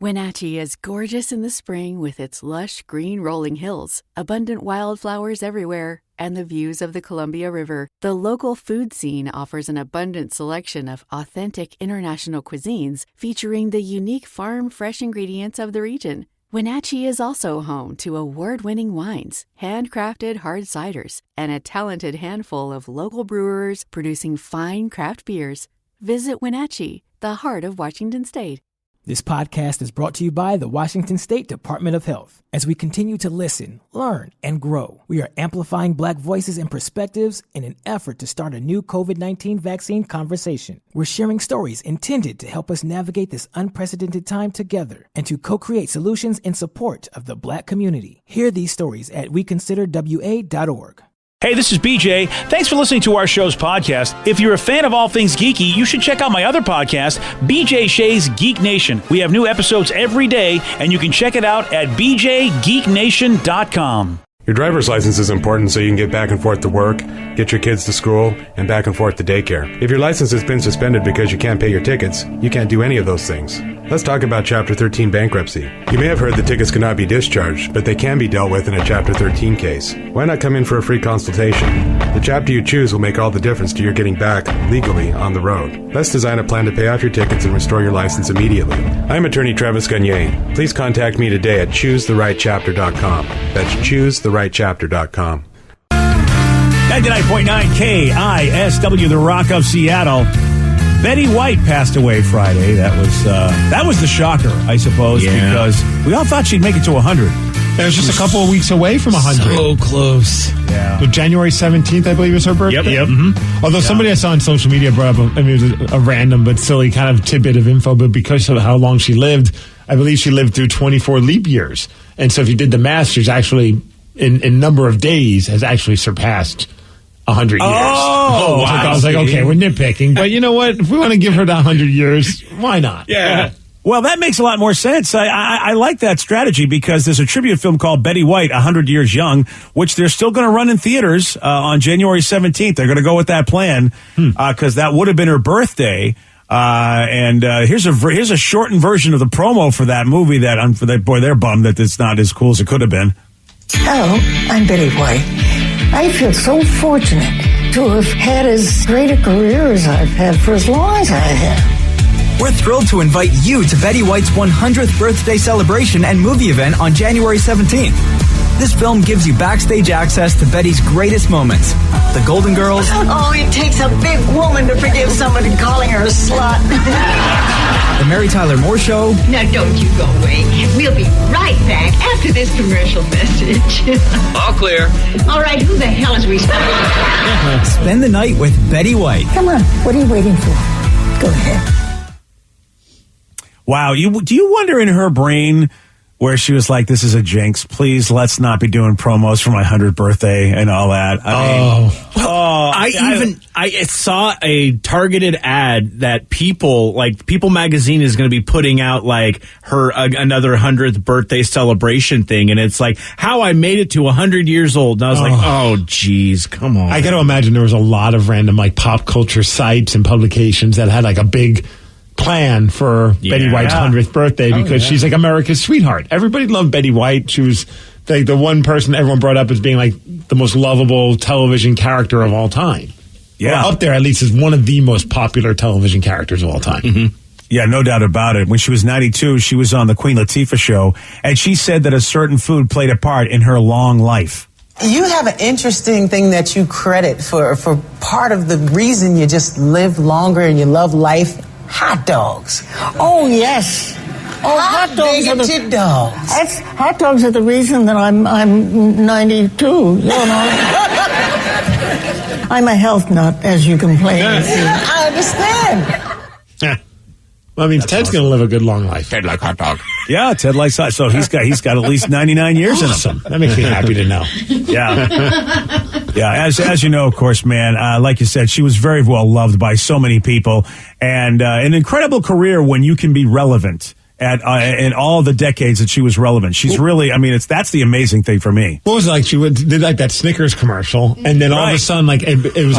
Wenatchee is gorgeous in the spring with its lush green rolling hills, abundant wildflowers everywhere, and the views of the Columbia River. The local food scene offers an abundant selection of authentic international cuisines featuring the unique farm-fresh ingredients of the region. Wenatchee is also home to award-winning wines, handcrafted hard ciders, and a talented handful of local brewers producing fine craft beers. Visit Wenatchee, the heart of Washington State. This podcast is brought to you by the Washington State Department of Health. As we continue to listen, learn, and grow, we are amplifying Black voices and perspectives in an effort to start a new COVID-19 vaccine conversation. We're sharing stories intended to help us navigate this unprecedented time together and to co-create solutions in support of the Black community. Hear these stories at weconsiderwa.org. Hey, this is BJ. Thanks for listening to our show's podcast. If you're a fan of all things geeky, you should check out my other podcast, BJ Shea's Geek Nation. We have new episodes every day, and you can check it out at bjgeeknation.com. Your driver's license is important so you can get back and forth to work, get your kids to school, and back and forth to daycare. If your license has been suspended because you can't pay your tickets, you can't do any of those things. Let's talk about Chapter 13 bankruptcy. You may have heard that tickets cannot be discharged, but they can be dealt with in a Chapter 13 case. Why not come in for a free consultation? The chapter you choose will make all the difference to your getting back legally on the road. Let's design a plan to pay off your tickets and restore your license immediately. I'm attorney Travis Gagne. Please contact me today at choosetherightchapter.com. That's choosetherightchapter.com. 99.9 KISW, the Rock of Seattle. Betty White passed away Friday. That was the shocker, I suppose, because we all thought she'd make it to 100. It was just a couple of weeks away from 100. So close. Yeah. So January 17th, I believe, is her birthday. Yep. Mm-hmm. Although somebody I saw on social media brought up, it was a random but silly kind of tidbit of info, but because of how long she lived, I believe she lived through 24 leap years. And so if you did the math, she's actually, in number of days, has actually surpassed 100 years. Oh, wow. I was like, okay, we're nitpicking. But you know what? If we want to give her the 100 years, why not? Yeah. Well, that makes a lot more sense. I like that strategy because there's a tribute film called Betty White, 100 Years Young, which they're still going to run in theaters on January 17th. They're going to go with that plan because that would have been her birthday. Here's a shortened version of the promo for that movie boy, they're bummed that it's not as cool as it could have been. Hello, I'm Betty White. I feel so fortunate to have had as great a career as I've had for as long as I have. We're thrilled to invite you to Betty White's 100th birthday celebration and movie event on January 17th. This film gives you backstage access to Betty's greatest moments. The Golden Girls. Oh, it takes a big woman to forgive somebody calling her a slut. The Mary Tyler Moore Show. Now, don't you go away. We'll be right back after this commercial message. All clear. All right, who the hell is responsible? Spend the night with Betty White. Come on, what are you waiting for? Go ahead. Wow. Do you wonder in her brain where she was like, this is a jinx. Please, let's not be doing promos for my 100th birthday and all that. I saw a targeted ad that People magazine is going to be putting out like her another 100th birthday celebration thing. And it's like how I made it to 100 years old. And I was like, oh, geez, come on. I got to imagine there was a lot of random like pop culture sites and publications that had like a big plan for Betty White's 100th birthday because she's like America's sweetheart. Everybody loved Betty White. She was like the one person everyone brought up as being like the most lovable television character of all time. Yeah. Or up there at least as one of the most popular television characters of all time. Mm-hmm. Yeah, no doubt about it. When she was 92, she was on the Queen Latifah show, and she said that a certain food played a part in her long life. You have an interesting thing that you credit for part of the reason you just live longer and you love life. Hot dogs. Oh, yes. Oh, hot dogs are hot dogs are the reason that I'm 92, you know. I'm a health nut, as you can plainly see. I understand. Well, I mean, Ted's going to live a good long life. Ted like hot dog. Yeah, Ted likes hot. So he's got at least 99 years in him. That makes me happy to know. Yeah. Yeah, as you know, of course, man, like you said, she was very well loved by so many people, and an incredible career when you can be relevant in all the decades that she was relevant. She's really, I mean, that's the amazing thing for me. What was it like? She did like that Snickers commercial, and then all of a sudden, like it was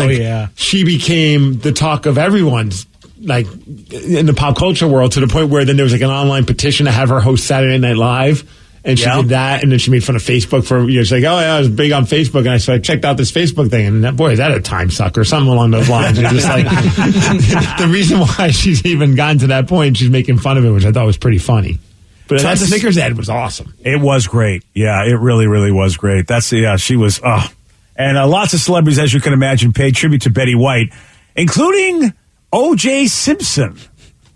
she became the talk of everyone's like in the pop culture world to the point where then there was like an online petition to have her host Saturday Night Live. And she did that, and then she made fun of Facebook for years. Like, oh, yeah, I was big on Facebook, and so I checked out this Facebook thing, and that, boy, is that a time suck or something along those lines. It's just like, the reason why she's even gotten to that point, she's making fun of it, which I thought was pretty funny. But that Snickers ad was awesome. It was great. Yeah, it really, really was great. She was, And lots of celebrities, as you can imagine, paid tribute to Betty White, including O.J. Simpson.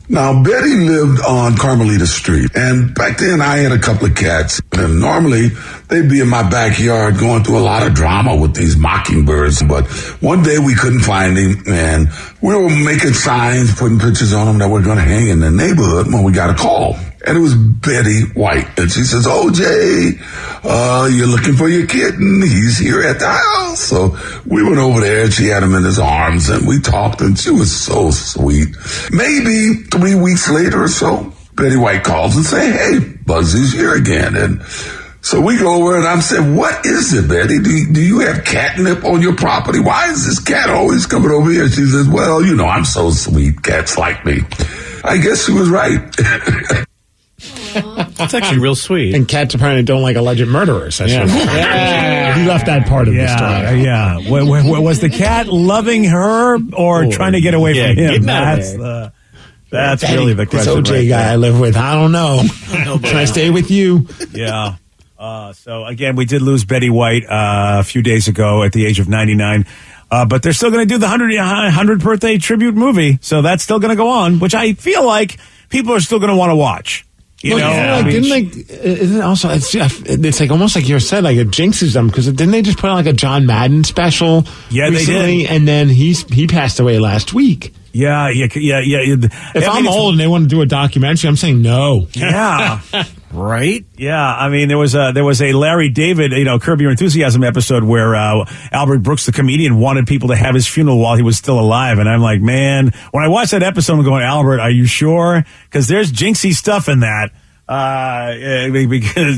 Now, Betty lived on Carmelita Street, and back then I had a couple of cats, and normally they'd be in my backyard going through a lot of drama with these mockingbirds, but one day we couldn't find him, and we were making signs, putting pictures on them that we're going to hang in the neighborhood when we got a call. And it was Betty White. And she says, OJ, you're looking for your kitten. He's here at the house. So we went over there and she had him in his arms and we talked and she was so sweet. Maybe 3 weeks later or so, Betty White calls and say, hey, Buzzy's here again. And so we go over and I'm saying, what is it, Betty? Do you have catnip on your property? Why is this cat always coming over here? She says, well, I'm so sweet. Cats like me. I guess she was right. That's actually real sweet. And cats apparently don't like alleged murderers. That's He left that part of the story. Yeah. Was the cat loving her or trying to get away from him? That's really the question. This OJ guy I live with, I don't know. Can I stay with you? Yeah. So, again, we did lose Betty White a few days ago at the age of 99. But they're still going to do the 100th birthday tribute movie. So that's still going to go on, which I feel like people are still going to want to watch. Isn't it also? It's like almost like you said, like it jinxes them because didn't they just put out like a John Madden special? Yeah, recently? they did. And then he passed away last week. Yeah. If I'm old and they want to do a documentary, I'm saying no. Yeah. Right? Yeah, I mean, there was a Larry David, Curb Your Enthusiasm episode where Albert Brooks, the comedian, wanted people to have his funeral while he was still alive. And I'm like, man, when I watched that episode, I'm going, Albert, are you sure? Because there's jinxy stuff in that.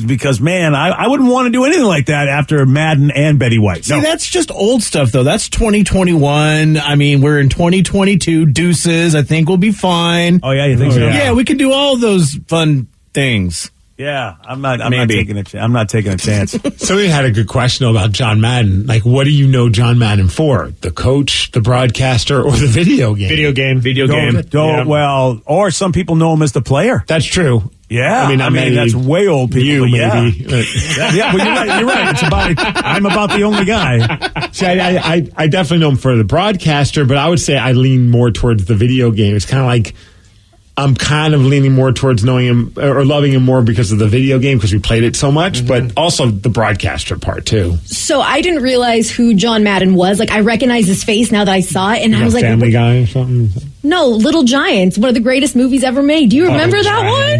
Because man, I wouldn't want to do anything like that after Madden and Betty White. See, that's just old stuff, though. That's 2021. I mean, we're in 2022. Deuces, I think we'll be fine. Oh, yeah, you think so? Yeah, we can do all those fun things. Yeah, I'm not taking a chance. Somebody had a good question about John Madden. Like, what do you know John Madden for? The coach, the broadcaster, or the video game? Video game. Well, or some people know him as the player. That's true. Yeah, I mean that's way old people. You maybe. Yeah, but you're right. I'm about the only guy. See, I definitely know him for the broadcaster, but I would say I lean more towards the video game. It's kind of like I'm kind of leaning more towards knowing him or loving him more because of the video game because we played it so much, but also the broadcaster part too. So I didn't realize who John Madden was. Like I recognized his face now that I saw it, and I was like, Family Guy or something. No, Little Giants, one of the greatest movies ever made. Do you remember that one?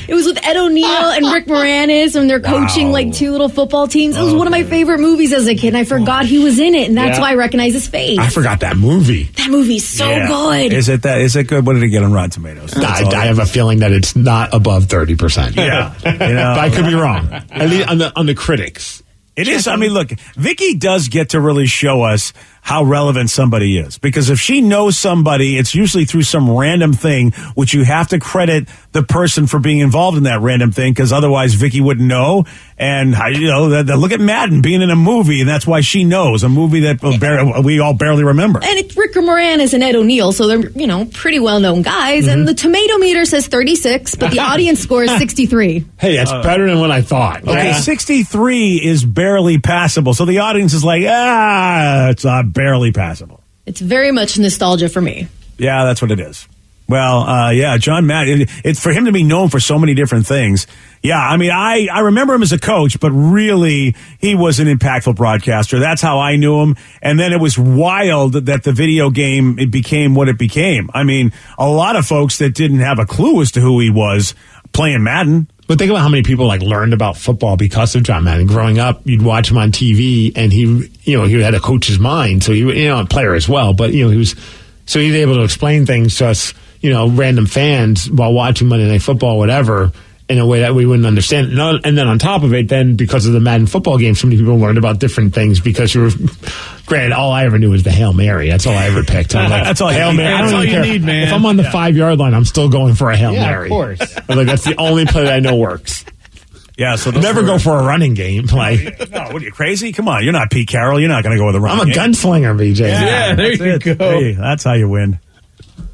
It was with Ed O'Neill and Rick Moranis, and they're coaching like two little football teams. It was one of my favorite movies as a kid, and I forgot he was in it, and that's why I recognize his face. I forgot that movie. That movie's so good. Is it good? What did it get on Rotten Tomatoes? I have a feeling that it's not above 30%. Yeah, but I could be wrong. At least on the critics. It is. I mean, look, Vicky does get to really show us how relevant somebody is. Because if she knows somebody, it's usually through some random thing, which you have to credit the person for being involved in that random thing, because otherwise Vicky wouldn't know. And, look at Madden being in a movie, and that's why she knows, a movie that we all barely remember. And it's Rick Moranis and Ed O'Neill, so they're, pretty well-known guys. And the tomato meter says 36, but the audience score is 63. Hey, that's better than what I thought. Okay, 63 is barely passable. So the audience is like, it's barely passable. It's very much nostalgia for me. Yeah, that's what it is. Well, John Madden, it's for him to be known for so many different things. Yeah, I mean, I remember him as a coach, but really, he was an impactful broadcaster. That's how I knew him. And then it was wild that the video game, it became what it became. I mean, a lot of folks that didn't have a clue as to who he was playing Madden. But think about how many people learned about football because of John Madden. Growing up, you'd watch him on TV, and he had a coach's mind. So he, a player as well. But he was able to explain things to us, random fans while watching Monday Night Football, whatever. in a way that we wouldn't understand. And then on top of it, then because of the Madden football game, so many people learned about different things because you were, granted, all I ever knew was the Hail Mary. That's all I ever picked. I'm like, that's all Hail Mary. That's all you need, man. If I'm on the 5-yard line, I'm still going for a Hail Mary. Of course. I'm like, that's the only play that I know works. Yeah, so Never go for a running game. Like, no, what are you, crazy? Come on, you're not Pete Carroll. You're not going to go with a running I'm a game. gunslinger, BJ. Yeah, there you go. Hey, that's how you win.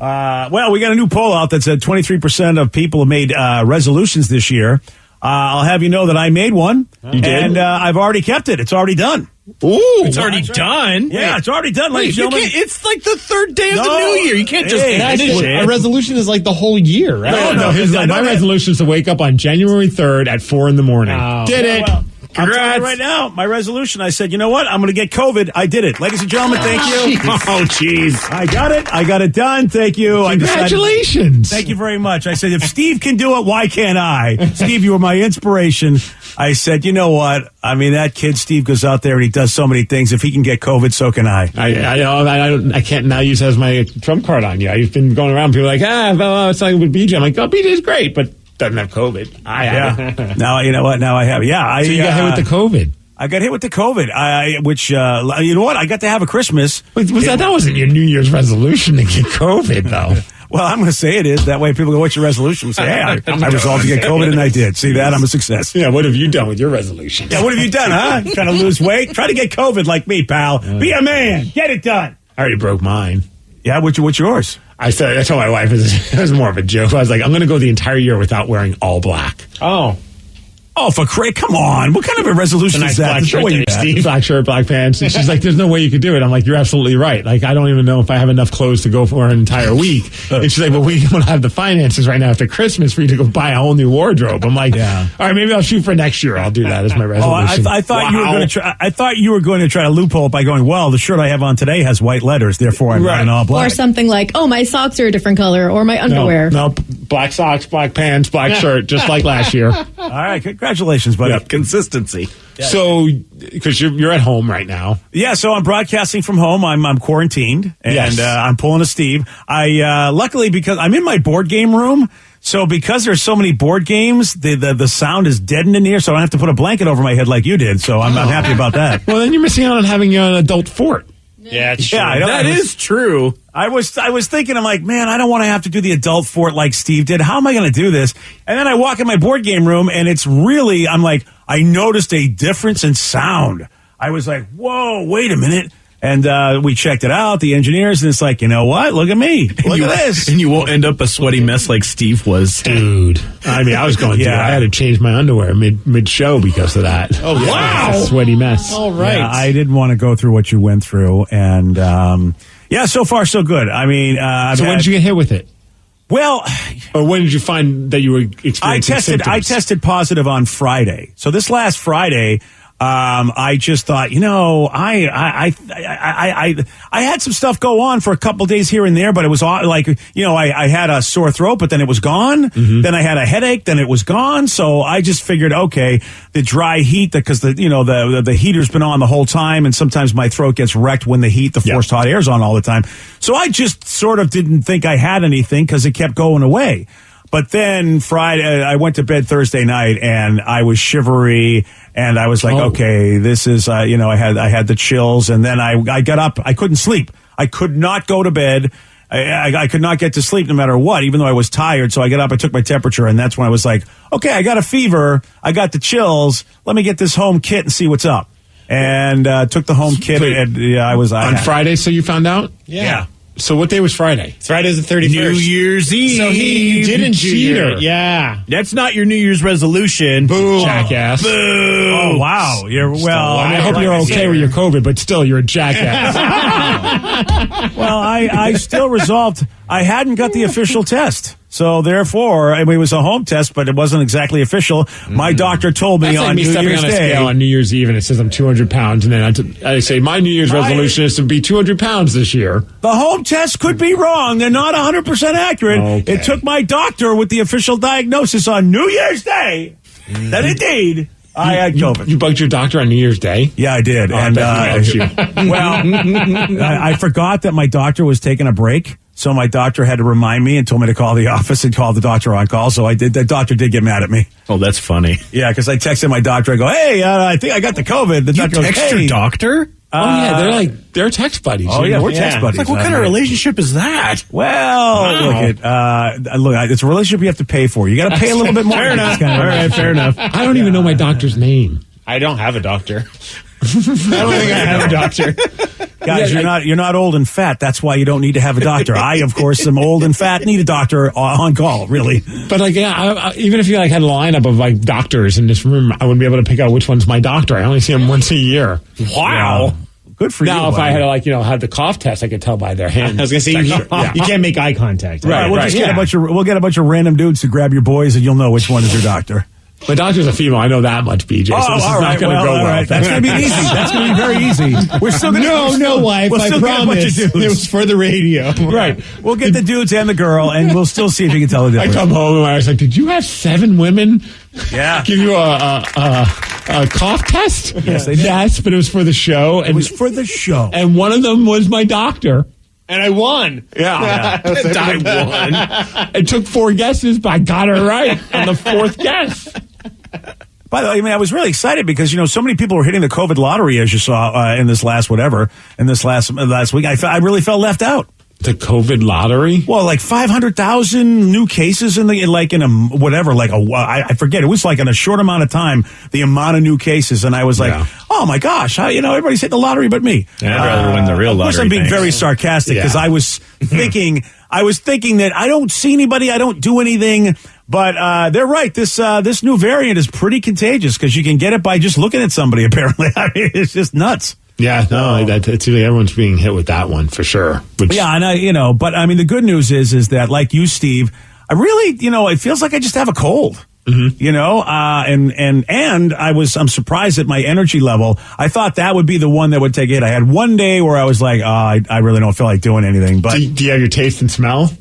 Well, we got a new poll out that said 23% of people have made resolutions this year. I'll have you know that I made one. You did? And I've already kept it. It's already done. Ooh, It's already done. Yeah, it's already done, ladies Wait, and you gentlemen. can't, it's like the third day of the No. new year. You can't just Hey, finish A it. resolution is like the whole year, right? No, He's like, my resolution is to wake up on January 3rd at 4 a.m. Wow. Did it. Well, I'll tell Congrats. you right now, my resolution, I said, you know what? I'm going to get COVID. I did it. Ladies and gentlemen, thank you. Oh, jeez. I got it. I got it done. Thank you. I decided- Congratulations. Thank you very much. I said, if Steve can do it, why can't I? Steve, you were my inspiration. I said, you know what? I mean, that kid, Steve, goes out there and he does so many things. If he can get COVID, so can I. I can't now use as my trump card on you. I've been going around, people are like, it's like with BJ. I'm like, oh, BJ's great, but doesn't have COVID. Yeah. Now, you know what? Now I have. Yeah. So you got hit with the COVID. I got hit with the COVID, which, you know what? I got to have a Christmas. Wait, that wasn't your New Year's resolution to get COVID, though. Well, I'm going to say it is. That way people go, what's your resolution? Say, hey, I resolved to get COVID and I did. See that? I'm a success. Yeah, what have you done with your resolution? Yeah, what have you done, huh? Trying to lose weight? Try to get COVID like me, pal. Be a man. Get it done. I already broke mine. Yeah, what's yours? I told my wife, it was more of a joke. I was like, I'm going to go the entire year without wearing all black. Oh. Oh, come on. What kind of a resolution is that? Black There's no shirt, way you Steve. Black shirt, black pants. And she's like, there's no way you could do it. I'm like, you're absolutely right. Like, I don't even know if I have enough clothes to go for an entire week. And she's like, well, we don't have the finances right now after Christmas for you to go buy a whole new wardrobe. I'm like, all right, maybe I'll shoot for next year. I'll do that as my resolution. I thought you were going to try. I thought you were going to try to loophole by going, well, the shirt I have on today has white letters, therefore I'm wearing all black. Or something like, oh, my socks are a different color, or my underwear. No, black socks, black pants, black shirt, just like last year. All right, congratulations, buddy. Yep. Consistency. So, because you're at home right now. Yeah, so I'm broadcasting from home. I'm quarantined, and Yes. I'm pulling a Steve. Luckily, because I'm in my board game room, so because there's so many board games, the sound is deadened in here, so I don't have to put a blanket over my head like you did. So I'm happy about that. Well, then you're missing out on having an adult fort. Yeah, it's Yeah, I know. that is true. I was thinking, I'm like, man, I don't want to have to do the adult fort like Steve did. How am I going to do this? And then I walk in my board game room, and it's really, I'm like, I noticed a difference in sound. I was like, whoa, wait a minute. And we checked it out, the engineers, and it's like, you know what? Look at me. Look at this. And you won't end up a sweaty mess like Steve was. Dude. I mean, I was going through it. I had to change my underwear mid-show because of that. Oh, wow. It's a sweaty mess. All right. Yeah, I didn't want to go through what you went through. And, yeah, so far, so good. I mean, So when did you get hit with it? Well, or when did you find that you were experiencing symptoms? I tested positive on Friday. So this last Friday, I just thought, you know, I had some stuff go on for a couple days here and there, but it was all like, you know, I had a sore throat, but then it was gone. Mm-hmm. Then I had a headache, then it was gone. So I just figured, okay, the dry heat, because the heater's been on the whole time, and sometimes my throat gets wrecked when the forced hot air's on all the time. So I just sort of didn't think I had anything because it kept going away. But then Friday, I went to bed Thursday night and I was shivery, and I was like, okay, this is, I had the chills, and then I got up. I couldn't sleep. I could not go to bed. I could not get to sleep no matter what, even though I was tired. So I got up, I took my temperature, and that's when I was like, okay, I got a fever. I got the chills. Let me get this home kit and see what's up. And took the home kit. And, I was on Friday. So you found out? Yeah. So what day was Friday? Friday's the 31st. New Year's Eve. So he didn't cheat her. Yeah. That's not your New Year's resolution. Boo. Jackass. Boo. Oh, wow. I hope you're okay with your COVID, but still, you're a jackass. Well, I still resolved. I hadn't got the official test. So therefore, I mean, it was a home test, but it wasn't exactly official. My doctor told me That's like on me New stepping Year's on a Day. scale on New Year's Eve, and it says I'm 200 pounds, and then I say my New Year's resolution is to be 200 pounds this year. The home test could be wrong. They're not 100% accurate. Okay. It took my doctor with the official diagnosis on New Year's Day that indeed I had COVID. You bugged your doctor on New Year's Day? Yeah, I did. Oh, And I bet he loves you. well, I forgot that my doctor was taking a break. So my doctor had to remind me and told me to call the office and call the doctor on call. So I did. The doctor did get mad at me. Oh, that's funny. Yeah, because I texted my doctor. I go, hey, I think I got the COVID. The doctor goes, text hey. your doctor? They're text buddies. Oh, yeah, we're text buddies. It's like, what kind of relationship is that? Well, look, it's a relationship you have to pay for. You got to pay a little bit more. Fair enough. All right, fair enough. I don't even know my doctor's name. I don't have a doctor. I don't think I have a doctor. Guys, you're not old and fat. That's why you don't need to have a doctor. I, of course, am old and fat. Need a doctor on call, really. But even if you had a lineup of doctors in this room, I wouldn't be able to pick out which one's my doctor. I only see him once a year. Wow. Yeah. Good for you. Now, if I had had the cough test, I could tell by their hands. I was going to say you can't make eye contact. Right. We'll get a bunch of random dudes to grab your boys, and you'll know which one is your doctor. My doctor's a female. I know that much, BJ. So this is not going to go well. Right. That's going to be easy. That's going to be very easy. We're still going to no, wife. I promise. It was for the radio. Right. We'll get the dudes and the girl, and we'll still see if you can tell the difference. I come home and I was like, "Did you have 7 women? Yeah. Give you a cough test? Yes, they did. Yes, but it was for the show. It was for the show, and one of them was my doctor." And I won. Yeah. I won. It took 4 guesses, but I got it right on the 4th guess. By the way, I was really excited because, so many people were hitting the COVID lottery, as you saw in this last week. I really felt left out. The COVID lottery? Well, like 500,000 new cases I forget. It was like in a short amount of time, the amount of new cases. And I was like, oh my gosh, everybody's hitting the lottery but me. Yeah, I'd rather win the real lottery. Of course, I'm being very sarcastic because I was thinking that I don't see anybody, I don't do anything. But they're right. This new variant is pretty contagious because you can get it by just looking at somebody, apparently. I mean, it's just nuts. Yeah, no, it's everyone's being hit with that one for sure. Yeah, and but I mean, the good news is that, like you, Steve, I really, it feels like I just have a cold. Mm-hmm. And I'm surprised at my energy level. I thought that would be the one that would take it. I had one day where I was like, I really don't feel like doing anything. But do you have your taste and smell?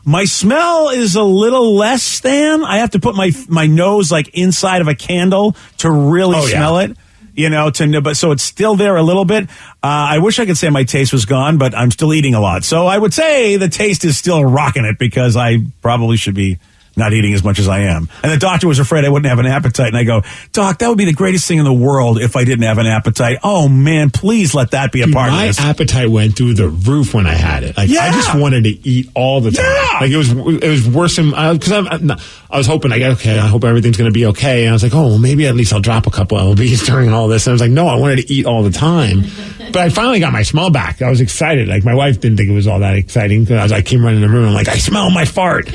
My smell is a little less than. I have to put my nose like inside of a candle to really smell it. But so it's still there a little bit. I wish I could say my taste was gone, but I'm still eating a lot. So I would say the taste is still rocking it because I probably should be not eating as much as I am. And the doctor was afraid I wouldn't have an appetite. And I go, Doc, that would be the greatest thing in the world if I didn't have an appetite. Oh, man, please let that be a part of this. My appetite went through the roof when I had it. I just wanted to eat all the time. Yeah. Like it was worse than, because I was hoping, I hope everything's going to be okay. And I was like, oh, well, maybe at least I'll drop a couple lbs during all this. And I was like, no, I wanted to eat all the time. But I finally got my smell back. I was excited. Like my wife didn't think it was all that exciting because I came running in the room. I'm like, I smell my fart.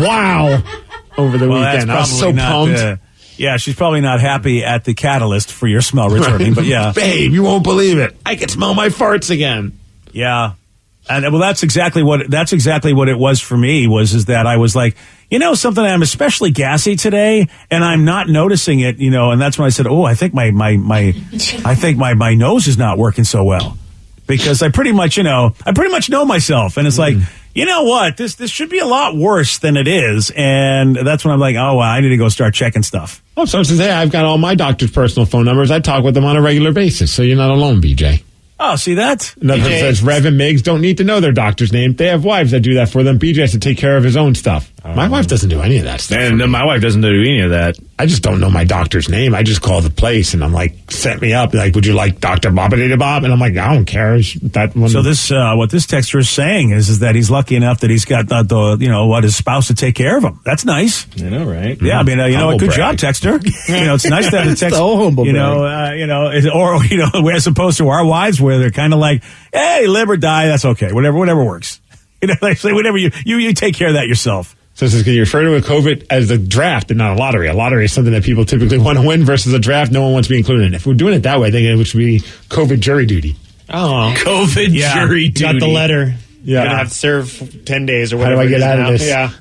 Wow. Over the weekend. I was so pumped. Yeah, she's probably not happy at the catalyst for your smell returning, but yeah. Babe, you won't believe it. I can smell my farts again. Yeah. And well, that's exactly what it was for me is that I was like, something, I'm especially gassy today and I'm not noticing it, and that's when I said, I think my nose is not working so well because I pretty much know myself. And it's like, you know what, this should be a lot worse than it is. And that's when I'm like, I need to go start checking stuff. Oh, so since I've got all my doctor's personal phone numbers, I talk with them on a regular basis. So you're not alone, BJ. Oh, see that? Another one says Rev and Migs don't need to know their doctor's name. They have wives that do that for them. BJ has to take care of his own stuff. My wife doesn't do any of that stuff. And my wife doesn't do any of that. I just don't know my doctor's name. I just call the place and I'm like, set me up. Like, would you like Dr. Bobbity Bob? And I'm like, I don't care. That one. So this, what this texter is saying is that he's lucky enough that he's got his spouse to take care of him. That's nice. I know, right? Yeah, I mean, good job, texter. It's nice to have a text. So humble, or as opposed to our wives where they're kind of like, hey, live or die, that's okay. Whatever works. They say whatever you take care of that yourself. So this is going to refer to a COVID as a draft and not a lottery. A lottery is something that people typically want to win versus a draft no one wants to be included in. If we're doing it that way, I think it should be COVID jury duty. Oh. COVID jury duty. Got the letter. Yeah. You're going to have to serve 10 days or How whatever. do I get out of this? Yeah.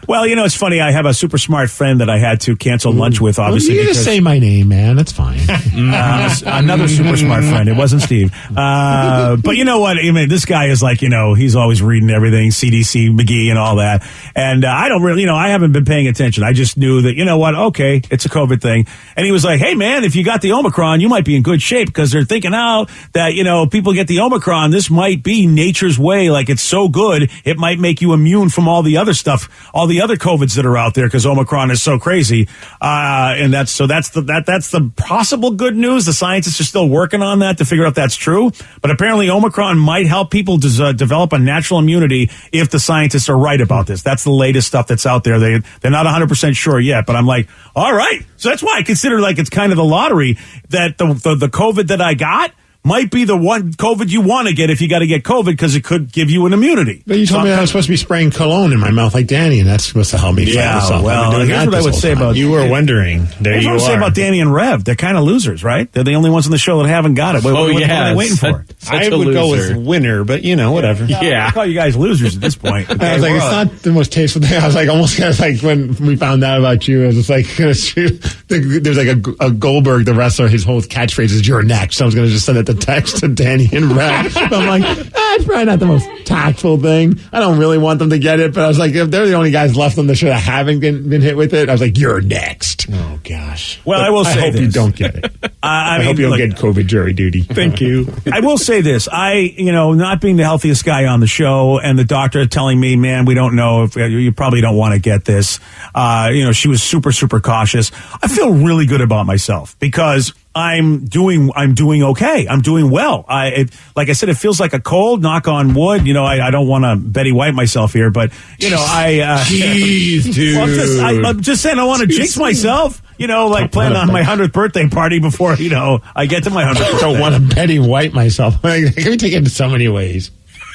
Well, it's funny. I have a super smart friend that I had to cancel lunch with, obviously. You just say my name, man. That's fine. Another super smart friend. It wasn't Steve. But you know what? I mean, this guy is like, he's always reading everything, CDC, McGee, and all that. And I don't really, I haven't been paying attention. I just knew that, okay, it's a COVID thing. And he was like, hey, man, if you got the Omicron, you might be in good shape because they're thinking out that, people get the Omicron. This might be nature's way. Like, it's so good, it might make you immune from all the other stuff, all the other COVIDs that are out there because Omicron is so crazy. And that's the possible good news. The scientists are still working on that to figure out if that's true. But apparently Omicron might help people develop a natural immunity if the scientists are right about this. That's the latest stuff that's out there. They're not 100% sure yet, but I'm like, all right. So that's why I consider like it's kind of the lottery that the COVID that I got might be the one COVID you want to get if you got to get COVID because it could give you an immunity. But you told me I was supposed to be spraying cologne in my mouth like Danny, and that's supposed to help me fight this off. Well, here's what I would say about you were wondering. There you are. Here's what I would say about Danny and Rev. They're kind of losers, right? They're the only ones on the show that haven't got it. What are they waiting for? I would go with winner, but whatever. I call you guys losers at this point. Okay, I was like, it's not the most tasteful thing. I was like, almost kind of like when we found out about you, I was just like, there's like a Goldberg, the wrestler, his whole catchphrase is "you're next." So I was going to just send it the text to Danny and Rev. But I'm like, it's probably not the most tactful thing. I don't really want them to get it, but I was like, if they're the only guys left on the show that haven't been hit with it, I was like, you're next. Oh gosh. Well, I will say I hope this. you don't get it. I mean, hope you don't get COVID jury duty. Thank you. I will say this. Not being the healthiest guy on the show and the doctor telling me, man, we don't know if you probably don't want to get this. She was super, super cautious. I feel really good about myself because I'm doing okay. I'm doing well. Like I said, it feels like a cold, knock on wood. I don't want to Betty White myself here, but Jeez, dude. Well, I'm just saying I want to jinx myself. Plan on my 100th birthday party before, I get to my 100th birthday. I don't want to Betty White myself. I can take it in so many ways.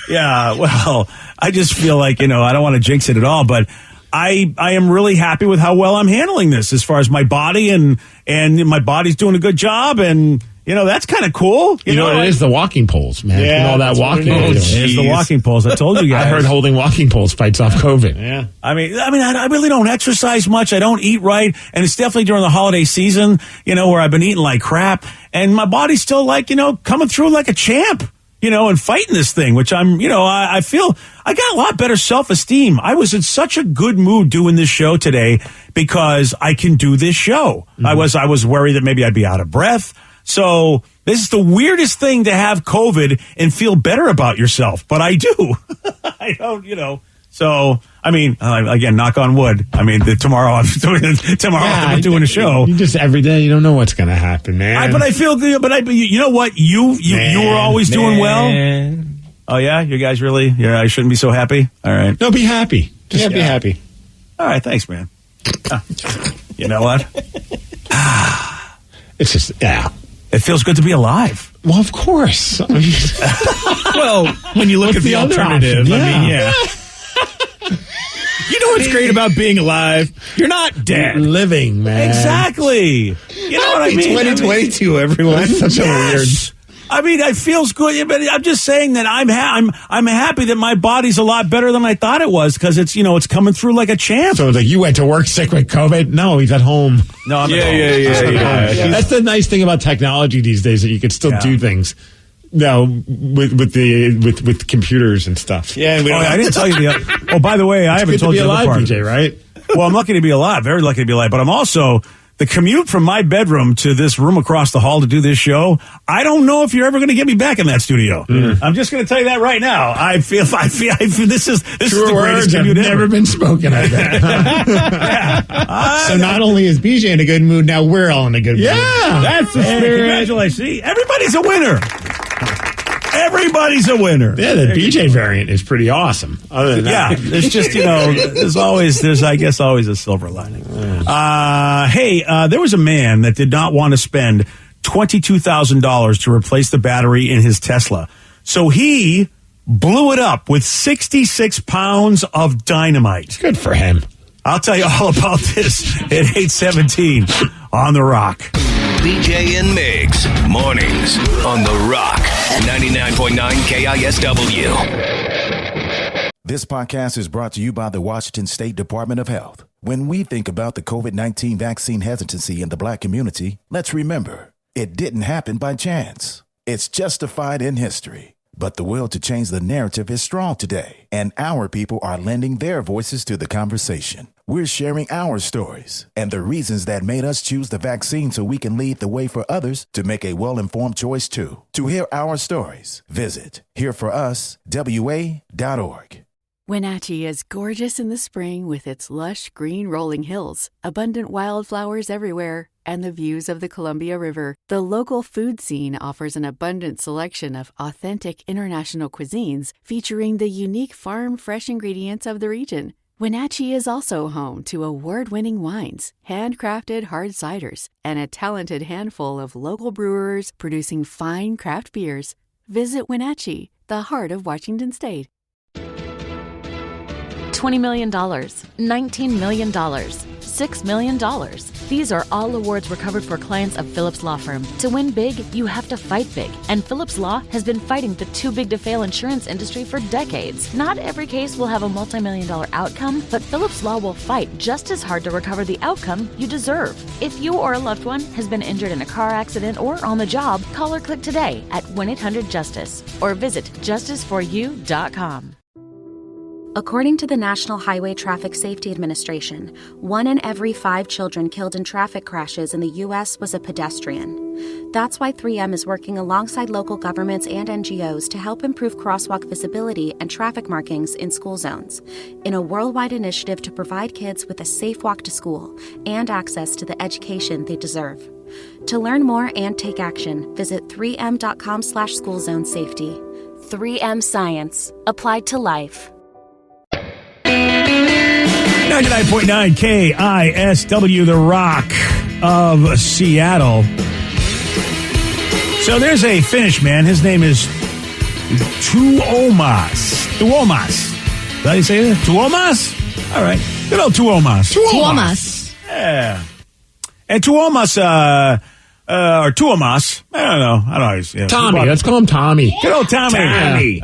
Yeah, well, I just feel like, I don't want to jinx it at all, but I am really happy with how well I'm handling this as far as my body and my body's doing a good job and that's kind of cool. You know what it is? The walking poles, man. Yeah, all that walking. It's the walking poles. I told you guys. I heard holding walking poles fights off COVID. Yeah. I mean, I really don't exercise much. I don't eat right. And it's definitely during the holiday season, where I've been eating like crap. And my body's still like, coming through like a champ. And fighting this thing, which I'm, I feel I got a lot better self-esteem. I was in such a good mood doing this show today because I can do this show. Mm-hmm. I was worried that maybe I'd be out of breath. So this is the weirdest thing to have COVID and feel better about yourself. But I do. I don't, So, again, knock on wood. Tomorrow I'm doing a show. You just every day, you don't know what's going to happen, man. But I feel good. But you know what? You were always doing well. Oh, yeah? You guys really? Yeah, I shouldn't be so happy? All right. No, be happy. Just be happy. All right. Thanks, man. You know what? It's just, it feels good to be alive. Well, of course. Well, when you look at the alternative, yeah. You know what's great about being alive? You're not dead. You're living, man. Exactly. You know what I mean? 2022, everyone. That's such a weird. It feels good, but I'm just saying that I'm happy that my body's a lot better than I thought it was because it's it's coming through like a champ. So it's like you went to work sick with COVID? No, he's at home. No, I'm at home. Yeah. That's the nice thing about technology these days that you can still do things. No, with computers and stuff. Yeah, I didn't tell you the. Oh, by the way, I haven't told you the other part. BJ, right? Well, I'm lucky to be alive. Very lucky to be alive. But I'm also the commute from my bedroom to this room across the hall to do this show. I don't know if you're ever going to get me back in that studio. I'm just going to tell you that right now. I feel this is the greatest commute ever. Never been spoken. I bet. So not only is BJ in a good mood, now we're all in a good mood. Yeah, that's the spirit. Congratulations. See, everybody's a winner. Everybody's a winner. Yeah, the BJ variant is pretty awesome. Other than that. It's just, there's always a silver lining. There was a man that did not want to spend $22,000 to replace the battery in his Tesla. So he blew it up with 66 pounds of dynamite. Good for him. I'll tell you all about this at 8:17 on The Rock. BJ and Migs, mornings on The Rock, 99.9 KISW. This podcast is brought to you by the Washington State Department of Health. When we think about the COVID-19 vaccine hesitancy in the Black community, let's remember, it didn't happen by chance. It's justified in history. But the will to change the narrative is strong today, and our people are lending their voices to the conversation. We're sharing our stories and the reasons that made us choose the vaccine so we can lead the way for others to make a well-informed choice too. To hear our stories, visit hereforuswa.org. Wenatchee is gorgeous in the spring with its lush green rolling hills, abundant wildflowers everywhere, and the views of the Columbia River. The local food scene offers an abundant selection of authentic international cuisines featuring the unique farm-fresh ingredients of the region. Wenatchee is also home to award-winning wines, handcrafted hard ciders, and a talented handful of local brewers producing fine craft beers. Visit Wenatchee, the heart of Washington State. $20 million, $19 million, $6 million. These are all awards recovered for clients of Phillips Law Firm. To win big, you have to fight big. And Phillips Law has been fighting the too-big-to-fail insurance industry for decades. Not every case will have a multi-million-dollar outcome, but Phillips Law will fight just as hard to recover the outcome you deserve. If you or a loved one has been injured in a car accident or on the job, call or click today at 1-800-JUSTICE or visit justiceforyou.com. According to the National Highway Traffic Safety Administration, 1 in every 5 children killed in traffic crashes in the U.S. was a pedestrian. That's why 3M is working alongside local governments and NGOs to help improve crosswalk visibility and traffic markings in school zones, in a worldwide initiative to provide kids with a safe walk to school and access to the education they deserve. To learn more and take action, visit 3m.com/schoolzonesafety. 3M Science. Applied to life. 99.9 KISW, the Rock of Seattle. So there's a Finnish man. His name is Tuomas. Tuomas. Is that how you say it? Tuomas? All right. Good old Tuomas. Tuomas. Yeah. And Tuomas, or Tuomas, I don't know. Yeah. Tommy, let's call him Tommy. Good old Tommy.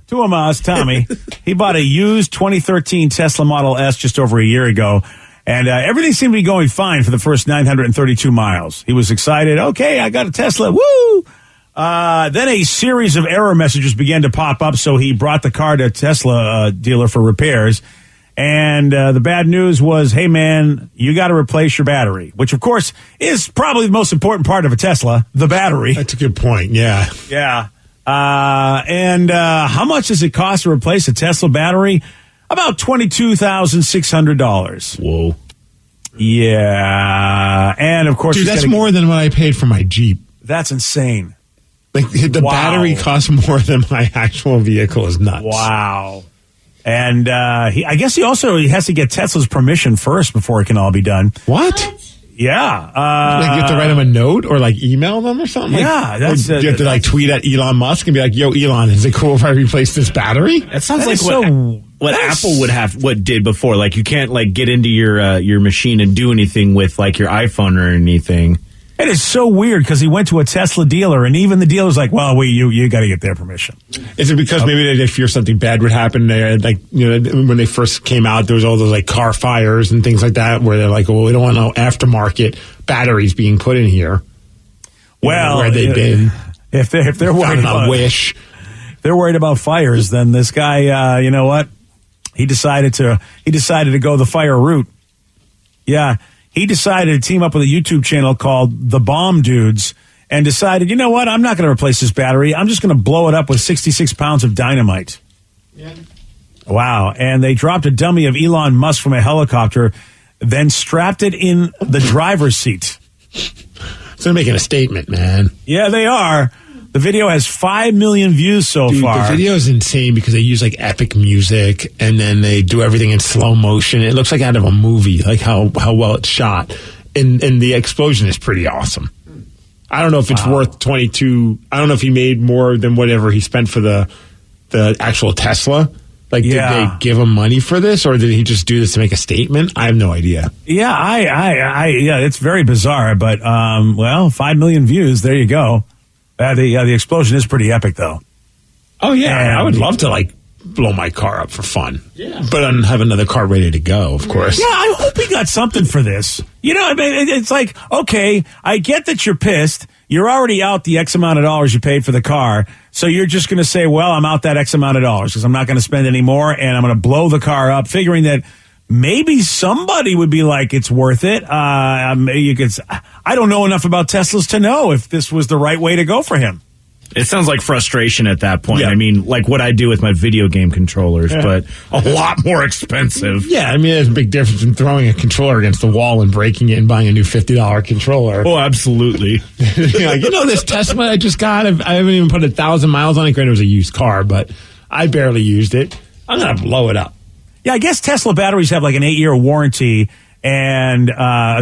Tuomas, Tommy. He bought a used 2013 Tesla Model S just over a year ago, and everything seemed to be going fine for the first 932 miles. He was excited. Okay, I got a Tesla. Woo! Then a series of error messages began to pop up, so he brought the car to a Tesla dealer for repairs. And the bad news was, hey, man, you got to replace your battery, which, of course, is probably the most important part of a Tesla, the battery. That's a good point, yeah. Yeah. And how much does it cost to replace a Tesla battery? About $22,600. Whoa. Yeah. And, of course... Dude, that's more than what I paid for my Jeep. That's insane. Like, the battery costs more than my actual vehicle is nuts. Wow. And I guess he has to get Tesla's permission first before it can all be done. What? Yeah. Like you have to write them a note or like email them or something? Yeah. You have to like tweet at Elon Musk and be like, yo, Elon, is it cool if I replace this battery? That sounds like what Apple did before. Like you can't like get into your machine and do anything with like your iPhone or anything. It is so weird because he went to a Tesla dealer, and even the dealer's like, "Well, you got to get their permission." Is it because maybe they fear something bad would happen? Like when they first came out, there was all those like car fires and things like that, where they're like, "Well, we don't want no aftermarket batteries being put in here." Well, where they've been, if they're worried about Wish, they're worried about fires. Then this guy, you know what? He decided to go the fire route. Yeah. He decided to team up with a YouTube channel called The Bomb Dudes and decided, you know what? I'm not going to replace this battery. I'm just going to blow it up with 66 pounds of dynamite. Yeah. Wow. And they dropped a dummy of Elon Musk from a helicopter, then strapped it in the driver's seat. So they're making a statement, man. Yeah, they are. The video has 5 million views so far. The video is insane because they use like epic music and then they do everything in slow motion. It looks like out of a movie, like how well it's shot. And the explosion is pretty awesome. I don't know if it's worth 22. I don't know if he made more than whatever he spent for the actual Tesla. Like, did they give him money for this, or did he just do this to make a statement? I have no idea. Yeah, yeah, it's very bizarre. But 5 million views. There you go. The explosion is pretty epic, though. Oh yeah, I would love to like blow my car up for fun. Yeah. But I don't have another car ready to go, of course. Yeah, I hope he got something for this. You know, I mean, it's like, okay, I get that you're pissed. You're already out the X amount of dollars you paid for the car. So you're just going to say, well, I'm out that X amount of dollars because I'm not going to spend any more, and I'm going to blow the car up, figuring that maybe somebody would be like, it's worth it. I don't know enough about Teslas to know if this was the right way to go for him. It sounds like frustration at that point. Yeah. I mean, like what I do with my video game controllers, but a lot more expensive. Yeah, I mean, there's a big difference in throwing a controller against the wall and breaking it and buying a new $50 controller. Oh, absolutely. You're like, this Tesla I just got, I haven't even put 1,000 miles on it. Granted, it was a used car, but I barely used it. I'm going to blow it up. Yeah, I guess Tesla batteries have like an 8-year warranty and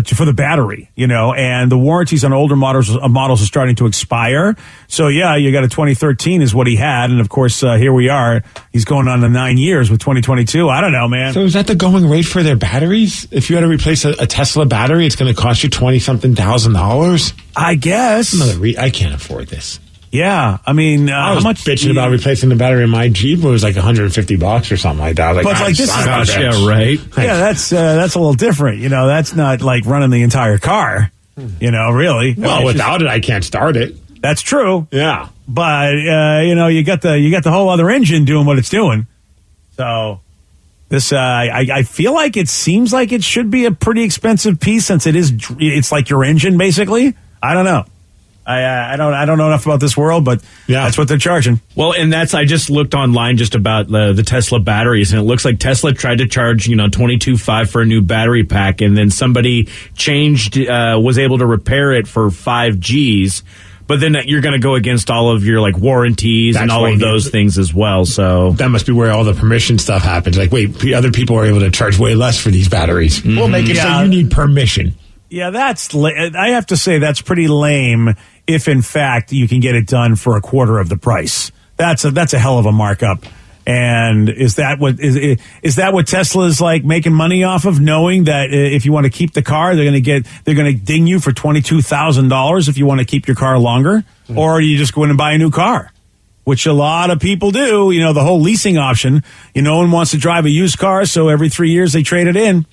for the battery, and the warranties on older models are starting to expire. So yeah, you got a 2013 is what he had, and of course here we are. He's going on to 9 years with 2022. I don't know, man. So is that the going rate for their batteries? If you had to replace a Tesla battery, it's going to cost you $20-something thousand. I guess. I can't afford this. Yeah, I mean, I was how much bitching about replacing the battery in my Jeep. It was like $150 or something like that. I was but like this is right. Yeah, that's a little different. That's not like running the entire car. Really. Well, without it, I can't start it. That's true. Yeah, but you got the whole other engine doing what it's doing. So this, I feel like it seems like it should be a pretty expensive piece since it's like your engine basically. I don't know. I don't know enough about this world, but that's what they're charging. Well, and I just looked online just about the Tesla batteries, and it looks like Tesla tried to charge $22,500 for a new battery pack, and then somebody was able to repair it for $5,000. But then you're going to go against all of your warranties and all of those things as well. So that must be where all the permission stuff happens. Like, wait, other people are able to charge way less for these batteries. Mm-hmm. We'll make it so you need permission. Yeah, I have to say that's pretty lame. If in fact you can get it done for a quarter of the price, that's a hell of a markup. And is that what Tesla's like making money off of? Knowing that if you want to keep the car, they're going to ding you for $22,000 if you want to keep your car longer, or you just go in and buy a new car, which a lot of people do. The whole leasing option. No one wants to drive a used car, so every 3 years they trade it in.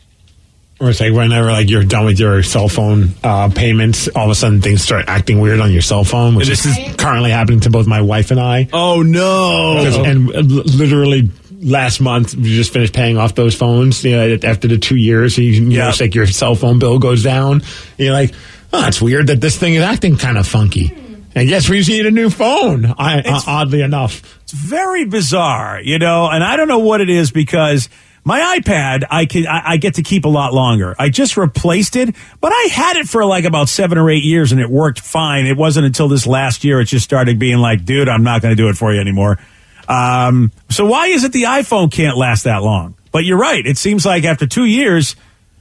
Or it's like whenever you're done with your cell phone payments, all of a sudden things start acting weird on your cell phone, which is currently happening to both my wife and I. Oh, no. And literally last month, we just finished paying off those phones. After the 2 years, it's like your cell phone bill goes down. You're like, oh, it's weird that this thing is acting kind of funky. And yes, we just need a new phone, oddly enough. It's very bizarre, and I don't know what it is because my iPad, I get to keep a lot longer. I just replaced it, but I had it for about 7 or 8 years, and it worked fine. It wasn't until this last year it just started being like, dude, I'm not going to do it for you anymore. So why is it the iPhone can't last that long? But you're right. It seems like after 2 years,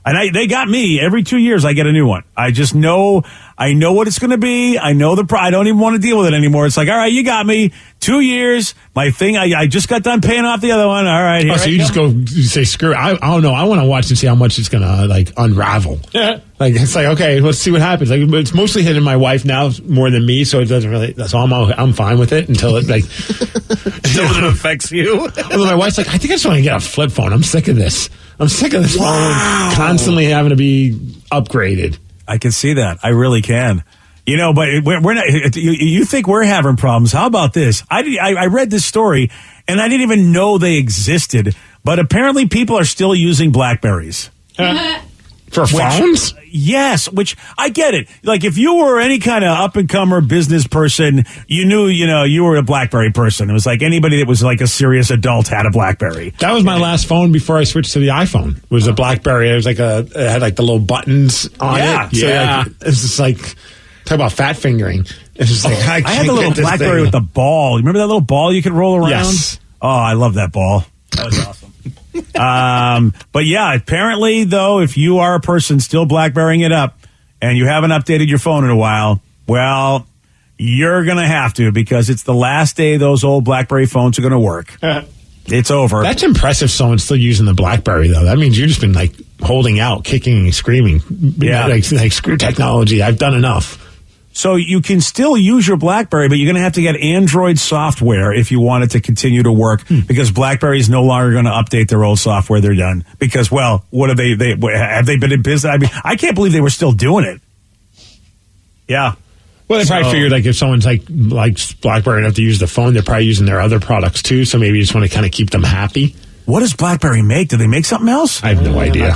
and they got me, every 2 years I get a new one. I just know what it's going to be. I know I don't even want to deal with it anymore. It's like, all right, you got me. 2 years. My thing, I just got done paying off the other one. All right. So you just you say, screw it. I don't know. I want to watch and see how much it's going to unravel. Yeah. It's like, okay, let's see what happens. It's mostly hitting my wife now more than me, so it doesn't really, I'm fine with it until it until it affects you. Well, my wife's like, I think I just want to get a flip phone. I'm sick of this. Phone constantly having to be upgraded. I can see that. I really can. But we're not. You think we're having problems? How about this? I read this story, and I didn't even know they existed. But apparently, people are still using BlackBerries for phones. Yes, which I get it. Like if you were any kind of up and comer business person, you knew, you were a BlackBerry person. It was like anybody that was like a serious adult had a BlackBerry. That was my last phone before I switched to the iPhone. It was a BlackBerry. It was it had the little buttons on it. So it's just like, talk about fat fingering. It's just like, I had the little BlackBerry with the ball. You remember that little ball you could roll around? Yes. Oh, I love that ball. That was awesome. But yeah, apparently though, if you are a person still BlackBerrying it up and you haven't updated your phone in a while, well, you're going to have to, because it's the last day those old BlackBerry phones are going to work. It's over. That's impressive. Someone's still using the BlackBerry though. That means you've just been holding out, kicking and screaming. Yeah. Like screw technology. I've done enough. So you can still use your BlackBerry, but you're going to have to get Android software if you want it to continue to work, because BlackBerry is no longer going to update their old software. They're done. Because, well, what have they have they been in business? I mean, I can't believe they were still doing it. Yeah. Well, they probably figured like if someone's like BlackBerry enough to use the phone, they're probably using their other products too. So maybe you just want to kind of keep them happy. What does BlackBerry make? Do they make something else? I have no idea. I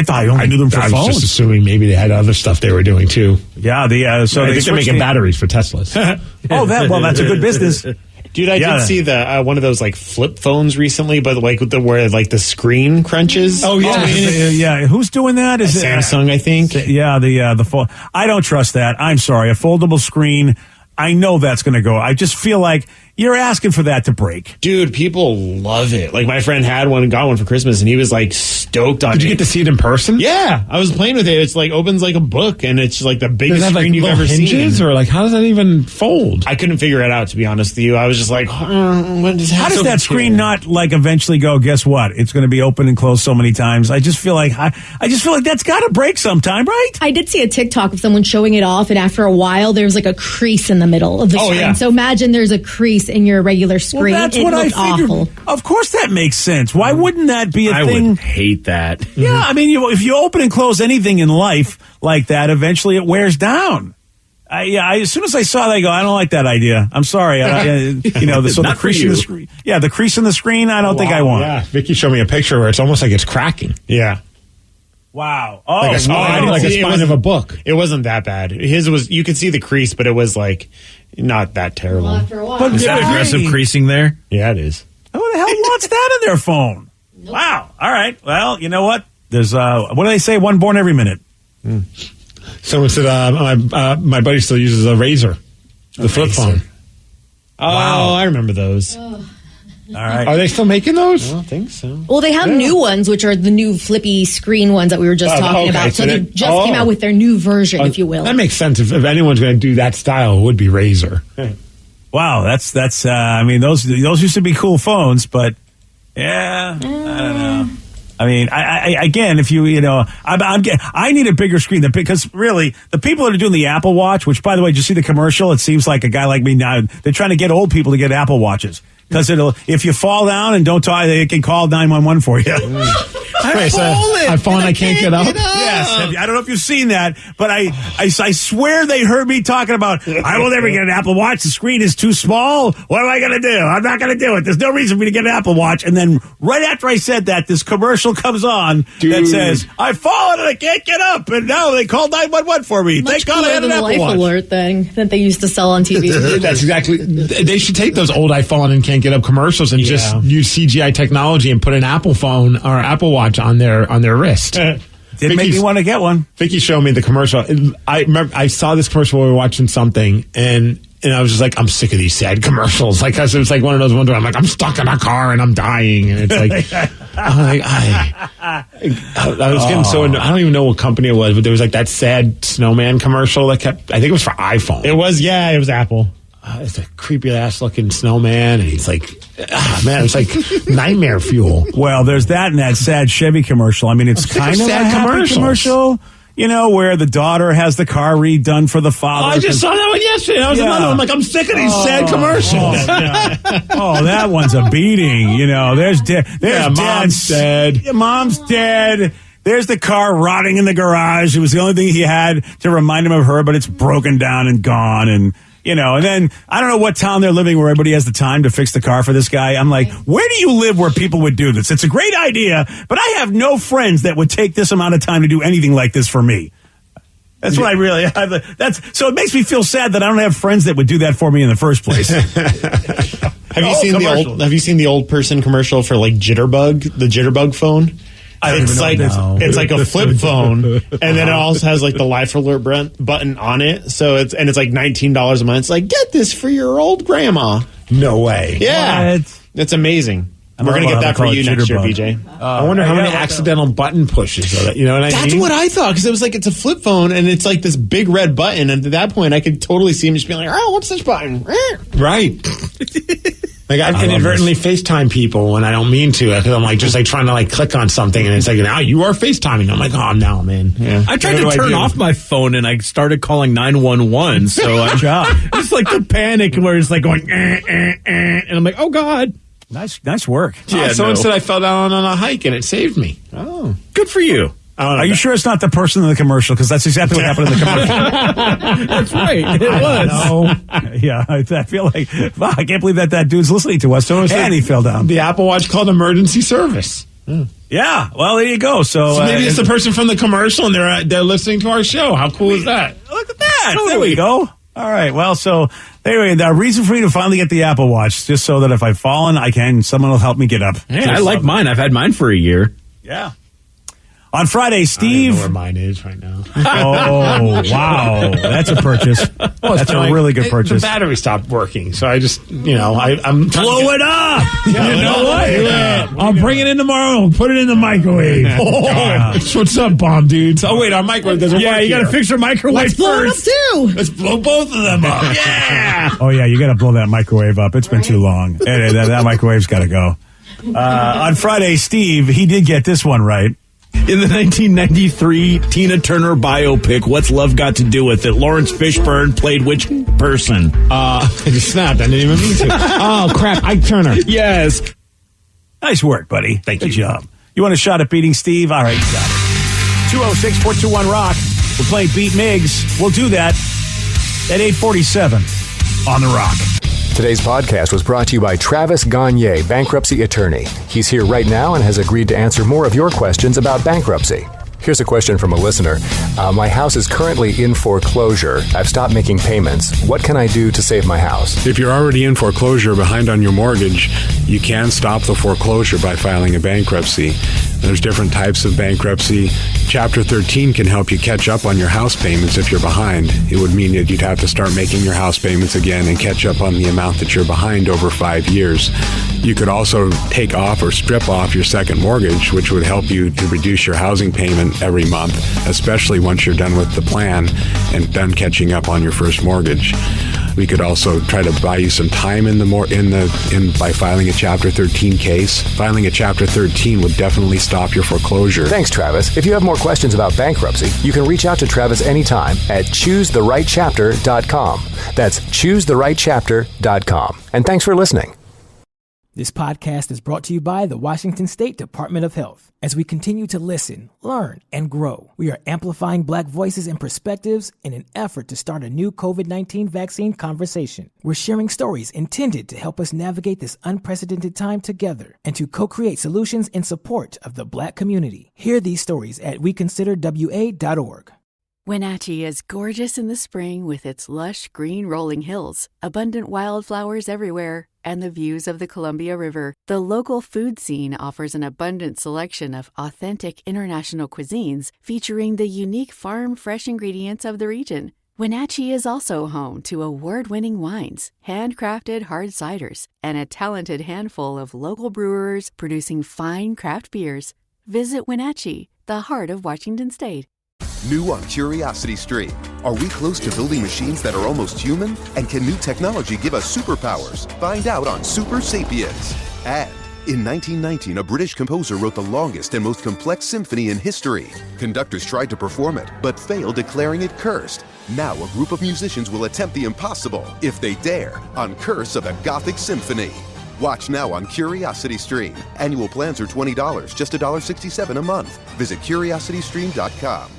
thought I only knew them for phones. I was just assuming maybe they had other stuff they were doing too. Yeah, so I think they're making batteries for Teslas. That's a good business. Dude, I did see the one of those like flip phones recently, but like where like the screen crunches. Oh yeah, Who's doing that? Is it Samsung? I think. Yeah, the phone. I don't trust that. I'm sorry. A foldable screen. I know that's going to go. I just feel like you're asking for that to break. Dude, people love it. Like my friend had one and got one for Christmas, and he was like stoked on it. Did you get to see it in person? Yeah, I was playing with it. It's like opens like a book, and it's like the biggest screen you've ever hinges, seen. Or like how does that even fold? I couldn't figure it out, to be honest with you. I was just like, what is how does that screen not like eventually go? Guess what? It's going to be open and closed so many times. I just feel like that's got to break sometime, right? I did see a TikTok of someone showing it off, and after a while, there's like a crease in the middle of the screen. Yeah. So imagine there's a crease in your regular screen. Well, that's what I figured. Awful. Of course, that makes sense. Why wouldn't that be a thing? I would hate that. Yeah, I mean, if you open and close anything in life like that, eventually it wears down. As soon as I saw that, I go, I don't like that idea. I'm sorry. The crease in the screen. Yeah, the crease in the screen. I don't think I want. Yeah, Vicky showed me a picture where it's almost like it's cracking. Yeah. Wow. Like a spine of a book. It wasn't that bad. His was, you could see the crease, but it was like not that terrible. Well, after a while. But is that aggressive creasing there? Yeah, it is. Who the hell wants that in their phone? Nope. Wow. All right. Well, you know what? There's what do they say? One born every minute. Someone said my buddy still uses a Razor, the flip phone. Oh, wow. I remember those. All right. Are they still making those? I don't think so. Well, they have new ones, which are the new flippy screen ones that we were just talking about. So they just came out with their new version, if you will. That makes sense. If anyone's going to do that style, it would be Razor. Wow, that's. I mean, those used to be cool phones, but yeah, I don't know. I mean, I again, if I need a bigger screen because really the people that are doing the Apple Watch, which by the way, did you see the commercial? It seems like a guy like me now. They're trying to get old people to get Apple Watches. Because if you fall down and don't talk, they can call 911 for you. I've fallen, I can't get up. Yes, I don't know if you've seen that, but I swear they heard me talking about, I will never get an Apple Watch. The screen is too small. What am I going to do? I'm not going to do it. There's no reason for me to get an Apple Watch. And then right after I said that, this commercial comes on that says, I've fallen and I can't get up. And now they called 911 for me. Thank God I had an Apple Watch. Life alert thing that they used to sell on TV. That's exactly. They should take those old I've fallen and can't get up commercials and just use CGI technology and put an Apple phone or Apple Watch on their wrist. Didn't make me want to get one. Vicky showed me the commercial. I remember I saw this commercial while we were watching something, and I was just like, I'm sick of these sad commercials. Like, cause it was like one of those ones where I'm like, I'm stuck in a car and I'm dying, and it's like, I was getting so annoyed. I don't even know what company it was, but there was like that sad snowman commercial that kept. I think it was for iPhone. It was Apple. It's a creepy ass looking snowman, and he's like, man, it's like nightmare fuel. Well, there's that and that sad Chevy commercial. I mean, it's kind of a happy commercial, where the daughter has the car redone for the father. Oh, I just saw that one yesterday. That was another one. I'm like, I'm sick of these sad commercials. That one's a beating. There's mom's dead. Yeah, mom's dead. There's the car rotting in the garage. It was the only thing he had to remind him of her, but it's broken down and gone. And then I don't know what town they're living where everybody has the time to fix the car for this guy. I'm like, where do you live where people would do this? It's a great idea, but I have no friends that would take this amount of time to do anything like this for me. That's what I really have. So it makes me feel sad that I don't have friends that would do that for me in the first place. Have you seen the old person commercial for like Jitterbug, the Jitterbug phone? It's like a flip phone, and then it also has like the life alert button on it. So it's like $19 a month. It's like, get this for your old grandma. No way. Yeah, it's amazing. We're gonna get that for you next year, BJ. I wonder how many accidental button pushes. You know what I mean? That's what I thought, because it was like it's a flip phone and it's like this big red button, and at that point I could totally see him just being like, "Oh, what's this button?" Right. Like I've inadvertently FaceTime people when I don't mean to, because I'm like just like trying to like click on something, and it's like, now you are FaceTiming. I'm like, oh no, man. Yeah. I tried to turn off my phone, and I started calling 911. So it's like the panic where it's like going, and I'm like, oh God. Nice work. Yeah, someone said I fell down on a hike, and it saved me. Oh, good for you. Are you sure it's not the person in the commercial? Because that's exactly what happened in the commercial. That's right. It was. Yeah, I feel like, wow, I can't believe that dude's listening to us. And he fell down. The Apple Watch called emergency service. Yeah, well, there you go. So maybe it's the person from the commercial, and they're listening to our show. How cool is that? Look at that. Totally. There we go. All right. Well, so anyway, the reason for me to finally get the Apple Watch, just so that if I've fallen, someone will help me get up. Hey, I like mine. I've had mine for a year. Yeah. On Friday, Steve. I don't know where mine is right now. Oh, wow. That's a purchase. That's a really good purchase. The battery stopped working, so I just, I'm blow it up. Yeah, you know what? I'll bring it in tomorrow and put it in the microwave. What's up, bomb dudes? Oh, wait, our microwave doesn't work. Yeah, you got to fix your microwave first. Blow it up, too. Let's blow both of them up. Yeah. Oh, yeah, you got to blow that microwave up. It's been too long. That microwave's got to go. On Friday, Steve, he did get this one right. In the 1993 Tina Turner biopic, What's Love Got to Do with It? Lawrence Fishburne played which person? I just snapped. I didn't even mean to. Oh, crap. Ike Turner. Yes. Nice work, buddy. Thank you. Good job. You want a shot at beating Steve? All right, you got it. 206-421-ROCK. We're playing Beat Miggs. We'll do that at 8:47 on The Rock. Today's podcast was brought to you by Travis Gagne, bankruptcy attorney. He's here right now and has agreed to answer more of your questions about bankruptcy. Here's a question from a listener. My house is currently in foreclosure. I've stopped making payments. What can I do to save my house? If you're already in foreclosure behind on your mortgage, you can stop the foreclosure by filing a bankruptcy. There's different types of bankruptcy. Chapter 13 can help you catch up on your house payments if you're behind. It would mean that you'd have to start making your house payments again and catch up on the amount that you're behind over 5 years. You could also take off or strip off your second mortgage, which would help you to reduce your housing payment every month, especially once you're done with the plan and done catching up on your first mortgage. We could also try to buy you some time by filing a Chapter 13 case. Filing a Chapter 13 would definitely stop your foreclosure. Thanks, Travis. If you have more questions about bankruptcy, you can reach out to Travis anytime at choosetherightchapter.com. That's choosetherightchapter.com. And thanks for listening. This podcast is brought to you by the Washington State Department of Health. As we continue to listen, learn, and grow, we are amplifying Black voices and perspectives in an effort to start a new COVID-19 vaccine conversation. We're sharing stories intended to help us navigate this unprecedented time together and to co-create solutions in support of the Black community. Hear these stories at weconsiderwa.org. Wenatchee is gorgeous in the spring with its lush green rolling hills, abundant wildflowers everywhere, and the views of the Columbia River. The local food scene offers an abundant selection of authentic international cuisines featuring the unique farm-fresh ingredients of the region. Wenatchee is also home to award-winning wines, handcrafted hard ciders, and a talented handful of local brewers producing fine craft beers. Visit Wenatchee, the heart of Washington State. New on Curiosity Stream. Are we close to building machines that are almost human? And can new technology give us superpowers? Find out on Super Sapiens. And in 1919, a British composer wrote the longest and most complex symphony in history. Conductors tried to perform it, but failed, declaring it cursed. Now a group of musicians will attempt the impossible, if they dare, on Curse of the Gothic Symphony. Watch now on Curiosity Stream. Annual plans are $20, just $1.67 a month. Visit curiositystream.com.